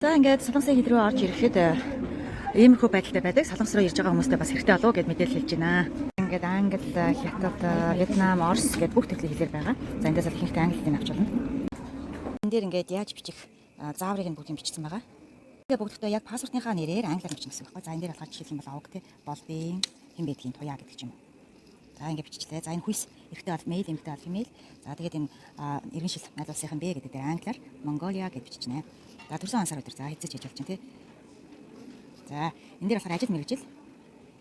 За ингээд Солонгосын хил рүү орж ирэхэд иймэрхүү байдалтай байдаг. Солонгос руу ирж байгаа хүмүүстээ бас хэрэгтэй болов гэд мэдээлэл хэлж байна. Ингээд Англи, Хятад, Вьетнам, Орос гэд бүх төрлийн хэлээр байгаа. За эндээс л ихэнхдээ англиыг авч болно. Энд дээр ингээд яаж бичих зааврыг нь бүгд бичсэн байгаа. Тэгээ бүгдөө яг паспортынхаа нэрээр англиар бичнэ гэсэн үг. За энэ дээр болохоор жишээлх юм бол ог тий болбын хэн байдгийн туяа гэдэг ч юм уу. За ингээд биччихлээ. За энэ хүйс эрэгтэй бол мэйл, эмэгтэй бол фимейл. За тэгээд энэ иргэншил найдварсын бэ гэдэг дээр англиар Mongolia гэж биччихнэ. За төрсөн ансаар өдөр. За хэзээ ч хийж болж байна тий. За энэ дээр болохоор ажил мэргэжил.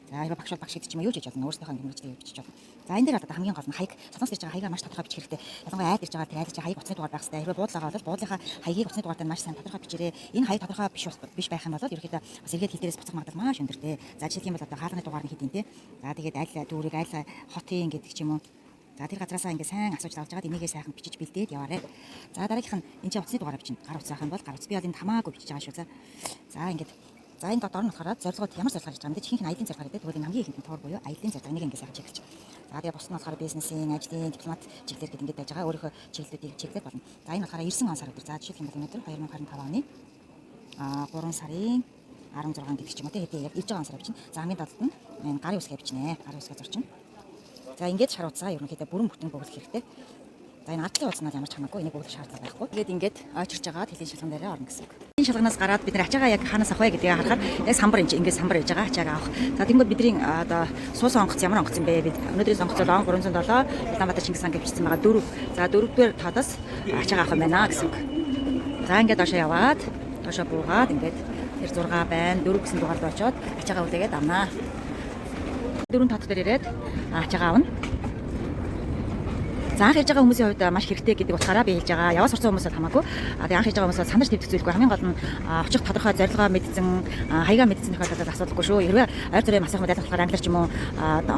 За яа багш бол багш гэдэг ч юм уу юу ч хийж болно. Өөрсдийнхөө ингэ мэргэжлийг бичиж болно. За энэ дээр одоо хамгийн гол нь хаяг, Солонгос ирж байгаа хаягаа маш тодорхой бичих хэрэгтэй. Ялангуяа айд ирж байгаа тэр айд хаяг утасны дугаар байх хэрэгтэй. Хэрвээ буудлага бол буудлынхаа хаягийг утасны дугаартай маш сайн тодорхой бичээрэй. Энэ хаяг тодорхой биш байх юм бол ерөөхдөө бас эргээд хил дээрээс буцах магадлал маш өндөртэй. За жишээлх юм бол одоо хаалганы дугаар нь хэдийн тий. За тэгээд аль дүүрэг аль хотын гэдэг ч юм уу. За тэр газараасаа ингээ сайн асууж авч байгаад энийгээ сайхан бичиж бэлдээд яваарай. За дараагийнх нь энэ чинь утасны дугаараа бичнэ. Гар утас байх юм бол гар утас би бол энэ хамаагүй бичиж байгаа шүү. За ингээд за энэ доор нь болохоор зорилгууд ямар зорилго хийж байгаа юм бэ? Жинхэнэ аялын зорилго гэдэг. Тэгвэл хамгийн ихэнх нь тоор буюу аялын зорилго. Энийг ингээ сайхан чиглэж. За тэгээ бус нь болохоор бизнесийн, ажлын, дипломат чиглэлээр гэдэг ингээд байж байгаа. Өөрийнхөө чиглэлүүдийг чиглэх болно. За энэ болохоор 9 он сар өдөр. За жишээлх юм бол өнөөдөр 2025 оны 3 сарын 16 гэдэг ч юм уу тий яг ирж байгаа он сараа бичнэ. За хамгийн доолд нь энэ гарын үсгээ бичнэ. Гарын үсгээ зурчин. За ингээд шаруулцаа ерөнхийдөө бүрэн бүтэн бөглөх хэрэгтэй. За энэ ардлын уулзнаад ямар ч хамаагүй энийг бөглөх шаардлага байхгүй. Тэгээд ингээд ойчирч байгаа тэлийн шалган дээрээ орно гэсэн үг. Энэ шалганаас гараад бид нар ачаагаа яг хаанаас авах вэ гэдгийг харахаар яг самбар ингээд самбар хийж байгаа ачаагаа авах. За тэгмээд бидний одоо суусан онгоц ямар онгоц юм бэ? Бид өнөөдрийн онгоцол он 307 Улаанбаатар Чингис хаан гэж бичсэн байгаа 4. За 4-р тоодоос ачаагаа авах юм байна гэсэн үг. За ингээд доошоо яваад доошоо буугаад ингээд тэр 6 байна 4 гэсэн дугаар руу очиод ачаагаа үлээгээд авнаа. 4 тот дээр ирээд ачаагаа авна. За анх хийж байгаа хүмүүсийн хувьд маш хэрэгтэй гэдэг утгаараа би хэлж байгаа. Яваа сурсан хүмүүсд хамаагүй. Тэгээ анх хийж байгаа хүмүүс санаж төвдөх зүйлгүй. Хамгийн гол нь очих тодорхой зорилгоо мэдсэн, хаягаа мэдсэн тохиолдолд асуудалгүй шүү. Хэрвээ ойр зүрийн асуух мэдээлэл болохоор англиар ч юм уу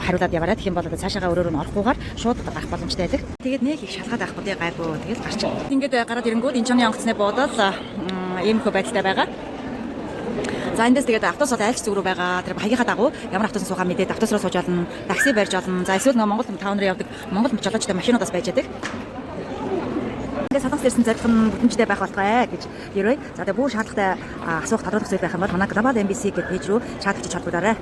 хариулаад яваарай. Тэгэх юм бол цаашаагаа өөрөөр нь орохгүйгээр шууд гарах боломжтой байдаг. Тэгээд нэг их шалгаад авахгүй дээ гайгүй. Тэгээд гарчих. Ингээд гараад ирэнгүүт энэ чоны онгоцны буудал иймэрхүү байдалтай байгаа. За эндээс тэгээд автобус бол айлч зүг рүү байгаа. Тэр хаягийнхаа дагуу ямар автобус суугаа мэдээд автобус руу сууж олно, такси барьж олно. За эсвэл Монгол таун руу явдаг Монгол жолоочтой машинуудаас байж байдаг. Ингээд Солонгос ирсэн зорилго нь бүтэмжтэй байх болтугай гэж ярив. За тэгээд бүх шаардлагатай асуух тодорхой зүйл байх юм бол манай Global MBC гэдэг пэйж рүү шаардлагч холбогдорой.